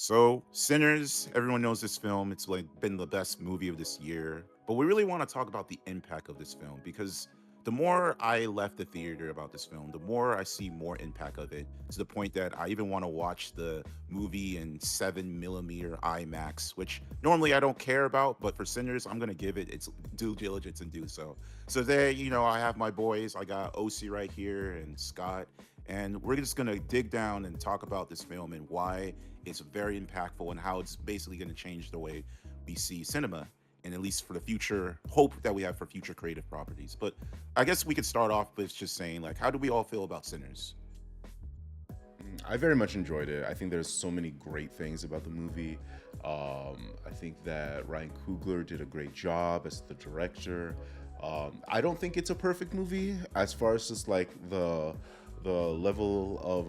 So, Sinners, everyone knows this film. It's like been the best movie of this year. But we really want to talk about the impact of this film because the more I left the theater about this film, the more I see more impact of it to the point that I even want to watch the movie in 7 millimeter IMAX, which normally I don't care about, but for Sinners, I'm gonna give it its due diligence and do so. So there, I have my boys. I got OC right here and Scott, and we're just gonna dig down and talk about this film and why it's very impactful and how it's basically going to change the way we see cinema, and at least for the future hope that we have for future creative properties. But I guess we could start off with just saying, like, how do we all feel about Sinners? I very much enjoyed it. I think there's so many great things about the movie. I think that Ryan Coogler did a great job as the director. I don't think it's a perfect movie as far as just like the level of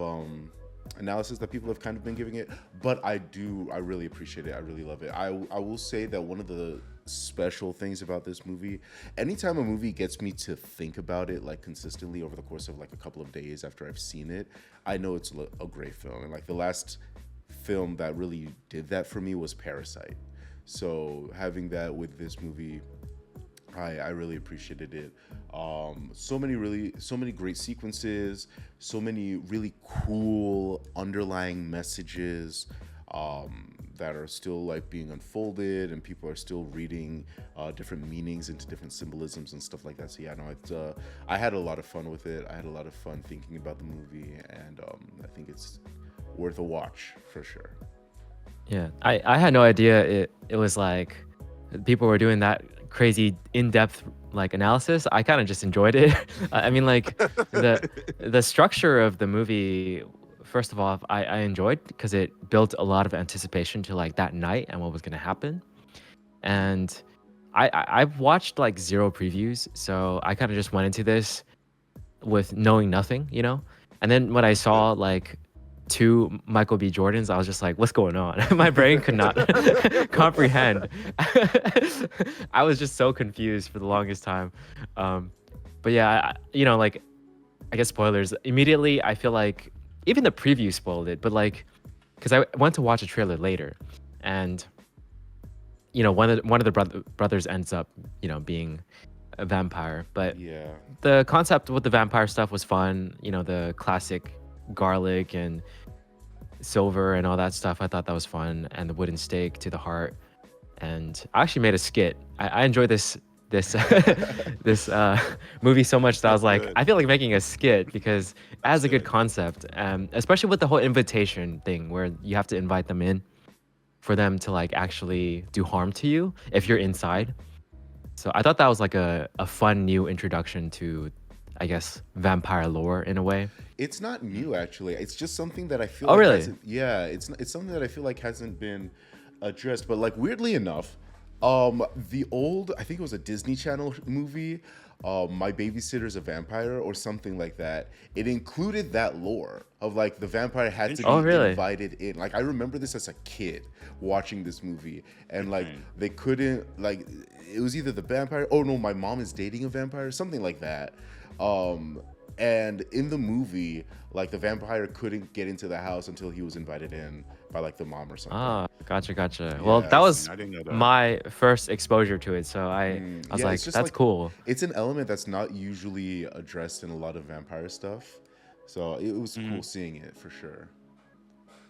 analysis that people have kind of been giving it, but I really appreciate it. I really love it. I will say that one of the special things about this movie, anytime a movie gets me to think about it like consistently over the course of like a couple of days after I've seen it, I know it's a great film. And like the last film that really did that for me was Parasite. So having that with this movie, I really appreciated it. So many great sequences, so many really cool underlying messages that are still like being unfolded, and people are still reading different meanings into different symbolisms and stuff like that. So yeah, no, I had a lot of fun with it. I had a lot of fun thinking about the movie, and I think it's worth a watch for sure. Yeah, I had no idea it was like people were doing that crazy in-depth like analysis. I kind of just enjoyed it. I mean, like the the structure of the movie. First of all, I enjoyed because it built a lot of anticipation to like that night and what was gonna happen. And I've watched like zero previews, so I kind of just went into this with knowing nothing, you know. And then when I Good. saw like two Michael B. Jordans, I was just like, what's going on? My brain could not comprehend. I was just so confused for the longest time. Um, but yeah, like, I guess spoilers. Immediately, I feel like even the preview spoiled it, but like, because I went to watch a trailer later, and one of the brothers ends up, being a vampire. But Yeah. the concept with the vampire stuff was fun. The classic garlic and silver and all that stuff. I thought that was fun, and the wooden stake to the heart. And I actually made a skit. I enjoy this this movie so much that I That's was like, good. I feel like making a skit because it That's has a good good. concept, especially with the whole invitation thing where you have to invite them in for them to like actually do harm to you if you're inside. So I thought that was like a fun new introduction to, I guess, vampire lore in a way. It's not new actually. It's just something that I feel Oh, like really? hasn't. Yeah, it's something that I feel like hasn't been addressed. But like weirdly enough, the old, I think it was a Disney Channel movie, My Babysitter's a Vampire or something like that. It included that lore of like the vampire had to Oh, be Interesting. really? invited in. Like I remember this as a kid watching this movie, and like Interesting. they couldn't like it was either the vampire. Oh no, my mom is dating a vampire, something like that. Um, and in the movie, like the vampire couldn't get into the house until he was invited in by like the mom or something. Ah, gotcha. Well, that Yeah. Interesting. was I didn't know that. my first exposure to it, so I was Yeah, like, it's just that's like cool. it's an element that's not usually addressed in a lot of vampire stuff. So it was cool Mhm. seeing it for sure.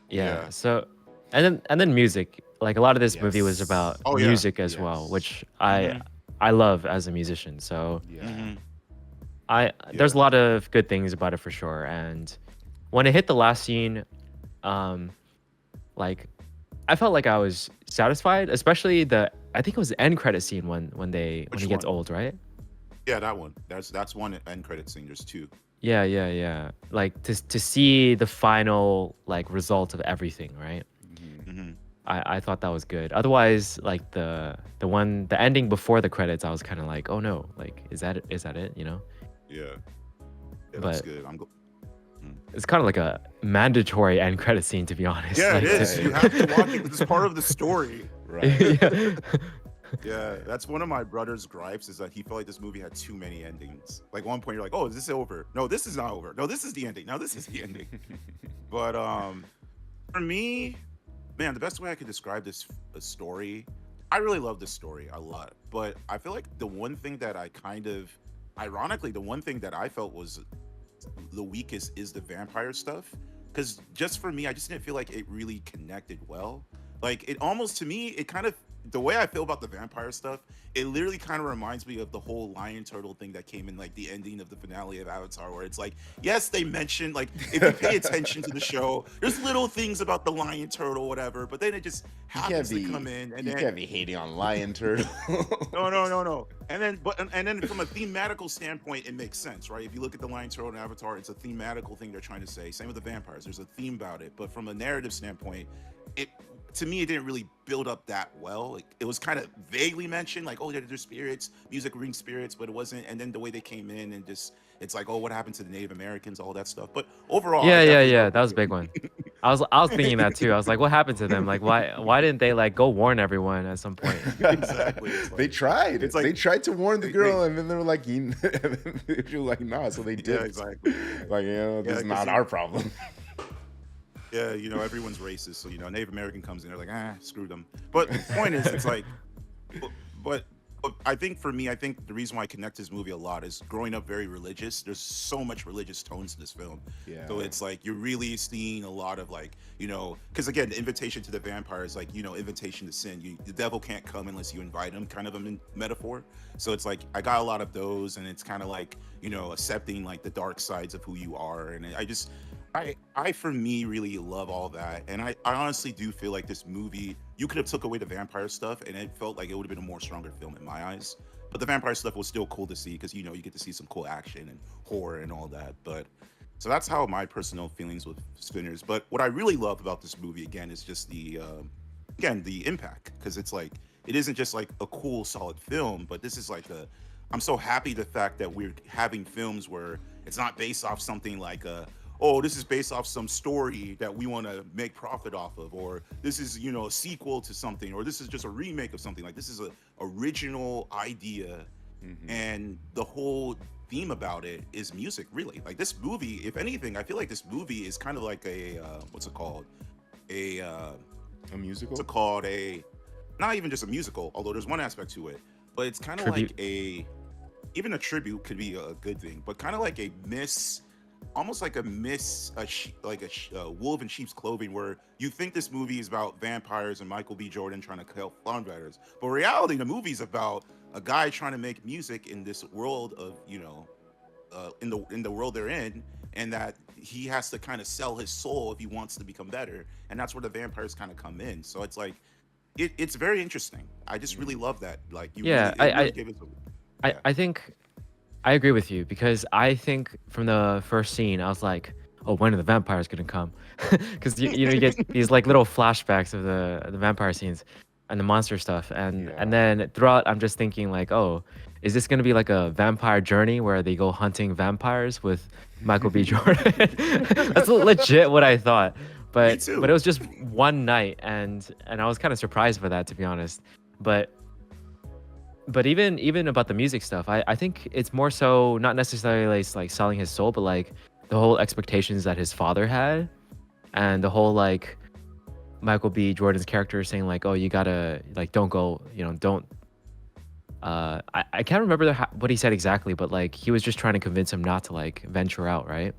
Yeah. Yeah. So, and then music. Like a lot of this movie was about Yes. Oh yeah. music as well, Yes. which I love as a musician. So Yeah. Hmm. I there's Yeah. a lot of good things about it for sure. And when it hit the last scene, um, like I felt like I was satisfied, especially I think it was the end credit scene when he Which gets one? old, right? Yeah, that one. That's one end credit scene. There's two. Yeah. Like to see the final like result of everything, right? Hmm. Hmm. I thought that was good. Otherwise, like the ending before the credits, I was kind of like, oh no, like is that it? Yeah. Yeah, that's But good. it's kind of like a mandatory end credit scene, to be honest. Yeah, it Like is. You Right. have to watch it because it's part of the story. Right. yeah. Yeah, that's one of my brother's gripes is that he felt like this movie had too many endings. Like one point you're like, "Oh, is this over? No, this is not over. No, this is the ending. No, this is the ending." But for me, man, the best way I could describe this story, I really love this story a lot. But I feel like the one thing that I kind of, ironically, the one thing that I felt was the weakest is the vampire stuff. Because just for me, I just didn't feel like it really connected well. Like it almost to me, it kind of the way I feel about the vampire stuff, it literally kind of reminds me of the whole lion turtle thing that came in like the ending of the finale of Avatar, where it's like, yes, they mentioned like if you pay attention to the show, there's little things about the lion turtle, whatever, but then it just You can't happens to come be in, and you then can't be hating on Lion Turtle. no, no, no, no. And then, and then from a thematical standpoint, it makes sense, right? If you look at the Lion Turtle and Avatar, it's a thematical thing they're trying to say. Same with the vampires. There's a theme about it, but from a narrative standpoint, it to me it didn't really build up that well. Like, it was kind of vaguely mentioned, like, oh, they're spirits, music brings spirits, but it wasn't. And then the way they came in and just, it's like, oh, what happened to the Native Americans, all that stuff. But overall, I Yeah, yeah, definitely yeah. love That was a the big one. I was thinking that too. I was like, what happened to them? Like, why didn't they like go warn everyone at some point? exactly. It's They like tried. it's like They tried to warn the they girl, and then they were like, and then she was like, nah. So they yeah, dipped. exactly. Like, this Yeah, is because not our problem. yeah, everyone's racist, so Native American comes in, they're like, screw them. But point is, it's like, but, but but I think for me, I think the reason why I connect this movie a lot is growing up very religious. There's so much religious tones to this film, Yeah. so it's like you're really seeing a lot of like, because again, the invitation to the vampire is like, invitation to sin. The devil can't come unless you invite him, kind of a metaphor. So it's like I got a lot of those, and it's kind of like accepting like the dark sides of who you are, and I just I for me really love all that, and I honestly do feel like this movie you could have took away the vampire stuff, and it felt like it would have been a more stronger film in my eyes. But the vampire stuff was still cool to see because you get to see some cool action and horror and all that. But so that's how my personal feelings with Spinners. But what I really love about this movie again is just the impact, because it's like it isn't just like a cool solid film, but this is like I'm so happy the fact that we're having films where it's not based off something like oh, this is based off some story that we want to make profit off of, or this is a sequel to something, or this is just a remake of something. Like, this is a original idea, Hmm. and the whole theme about it is music, really. Like, this movie, if anything, I feel like this movie is kind of like a what's it called, a A what's musical? it called, a not even just a musical, although there's one aspect to it, but it's kind of like Tribute. even a tribute could be a good thing, but kind of like almost like a wolf in sheep's clothing, where you think this movie is about vampires and Michael B. Jordan trying to help vampires, but in reality, the movie's about a guy trying to make music in this world of in the world they're in, and that he has to kind of sell his soul if he wants to become better, and that's where the vampires kind of come in. So it's like it's very interesting. I just really Hmm. love that. Like, Yeah, it really gave it yeah. I think I agree with you because I think from the first scene I was like, oh, when are the vampires gonna come? Because you get these like little flashbacks of the vampire scenes and the monster stuff, and Yeah. then throughout I'm just thinking like, oh, is this gonna be like a vampire journey where they go hunting vampires with Michael B. Jordan? That's legit what I thought, Me but it too. was just one night, and I was kind of surprised by that, to be honest. But even about the music stuff, I think it's more so not necessarily like selling his soul, but like the whole expectations that his father had, and the whole like Michael B. Jordan's character saying like, oh, you gotta like don't go, don't. I can't remember what he said exactly, but like he was just trying to convince him not to like venture out, right?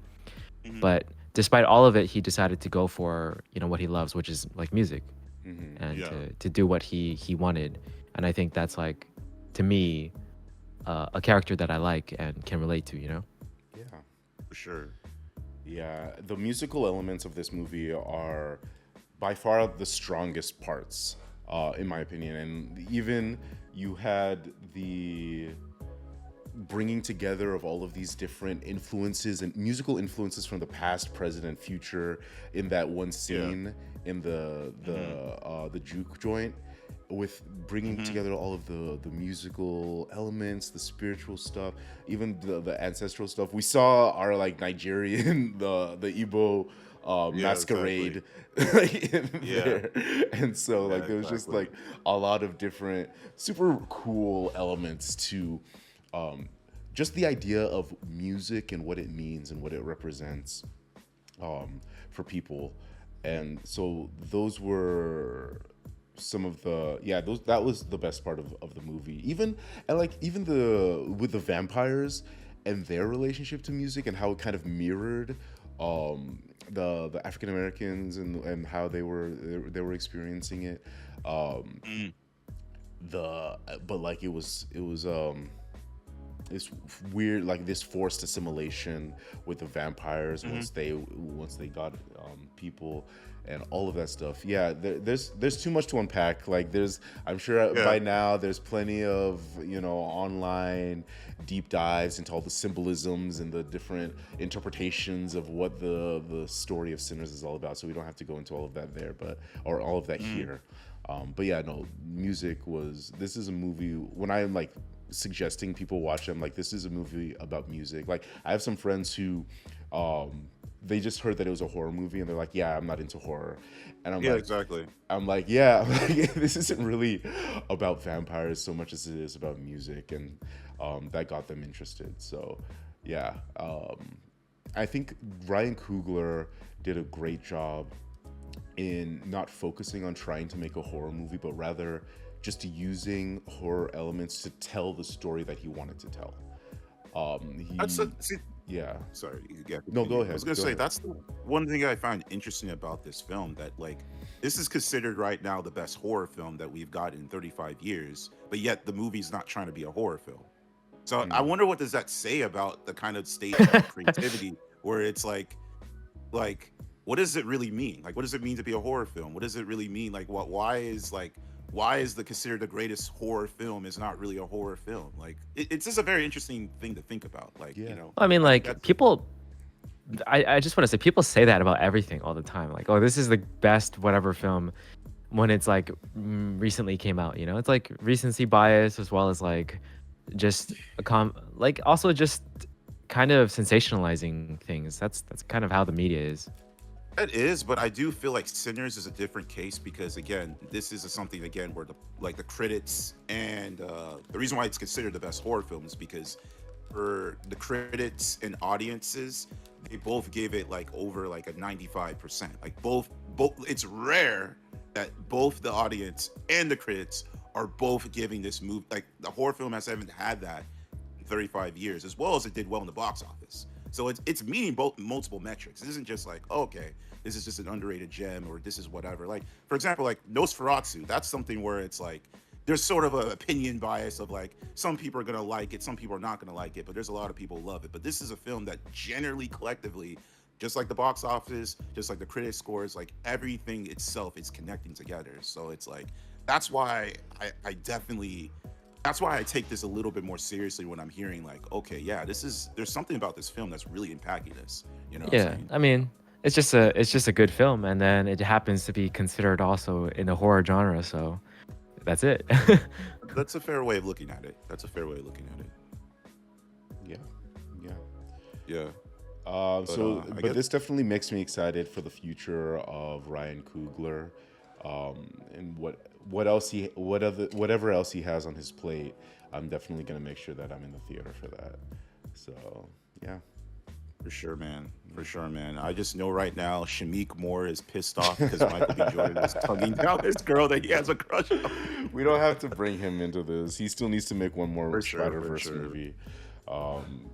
Hmm. But despite all of it, he decided to go for what he loves, which is like music, Hmm. and Yeah, to do what he wanted. And I think that's like, to me, a character that I like and can relate to, Yeah. for sure. Yeah. The musical elements of this movie are by far the strongest parts, in my opinion. And even you had the bringing together of all of these different influences and musical influences from the past, present, and future in that one Yeah. scene in Hmm. the juke joint, with bringing Hmm. together all of the musical elements, the spiritual stuff, even the ancestral stuff. We saw our like Nigerian the Igbo Yeah, exactly. masquerade like, in Yeah, there, and so yeah, like there was just exactly. like a lot of different super cool elements to um, just the idea of music and what it means and what it represents, for people. And so those were some of the, yeah, those, that was the best part of the movie. Even, and like even the with the vampires and their relationship to music and how it kind of mirrored the African Americans and how they were experiencing it. um Mm, the but like it was this weird, like this forced assimilation with the vampires mhm. once they got people and all of that stuff. Yeah, there's too much to unpack. Like there's, I'm sure Yeah. by now there's plenty of, online deep dives into all the symbolisms and the different interpretations of what the story of Sinners is all about, so we don't have to go into all of that there, but or all of that Mm, here. But yeah, no, music was. This is a movie. When I'm like suggesting people watch them, like this is a movie about music. Like I have some friends who, um, they just heard that it was a horror movie and they're like, "Yeah, I'm not into horror," and yeah, exactly. I'm like, yeah, I'm like, this isn't really about vampires so much as it is about music, and that got them interested. So, yeah, I think Ryan Coogler did a great job in not focusing on trying to make a horror movie, but rather just using horror elements to tell the story that he wanted to tell. That's He, see, yeah, sorry, yeah, no, go continue. I was ahead, gonna go say ahead. that's the one thing I find interesting about this film, that like this is considered right now the best horror film that we've got in 35 years, but yet the movie's not trying to be a horror film. So I Mm, wonder what does that say about the kind of state of creativity where it's like what does it really mean? Like what does it mean to be a horror film? What does it really mean? Like why is the considered the greatest horror film is not really a horror film? Like it's just a very interesting thing to think about. Like, yeah. I mean, I think like that's people. I just want to say people say that about everything all the time. Like, oh, this is the best whatever film when it's like recently came out. You know, it's like recency bias as well as like just like also just kind of sensationalizing things. That's kind of how the media is. it is, but I do feel like Sinners is a different case because again, this is something again where the critics and the reason why it's considered the best horror film is because for the critics and audiences, they both gave it like over like a 95%. Like both it's rare that both the audience and the critics are both giving this movie, like the horror film has haven't had that in 35 years, as well as it did well in the box office. So it's meeting both multiple metrics. It isn't just like, oh, okay, this is just an underrated gem or this is whatever. Like, for example, like Nosferatu, that's something where it's like there's sort of an opinion bias of like some people are gonna like it, some people are not gonna like it, but there's a lot of people who love it. But this is a film that generally collectively, just like the box office, just like the critic scores, like everything itself is connecting together. So it's like that's why I definitely that's why I take this a little bit more seriously when I'm hearing like, okay, yeah, this is there's something about this film that's really impacting us. You know what I'm Yeah, saying? I mean, it's just a good film, and then it happens to be considered also in the horror genre. So that's it. That's a fair way of looking at it. That's a fair way of looking at it. Yeah, yeah. Yeah. But I But guess this definitely makes me excited for the future of Ryan Coogler, and what else whatever else he has on his plate. I'm definitely gonna make sure that I'm in the theater for that. So yeah, for sure, man. For sure, man. I just know right now Shamik Moore is pissed off because Michael B. Jordan is tugging down this girl that he has a crush on. we don't have to bring him into this. He still needs to make one more For sure, Spider for Verse sure. movie.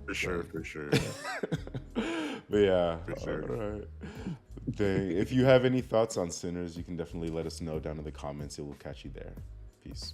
For sure, So, for sure. but yeah, For all sure. right. Dang. If you have any thoughts on Sinners, you can definitely let us know down in the comments. It will catch you there. Peace.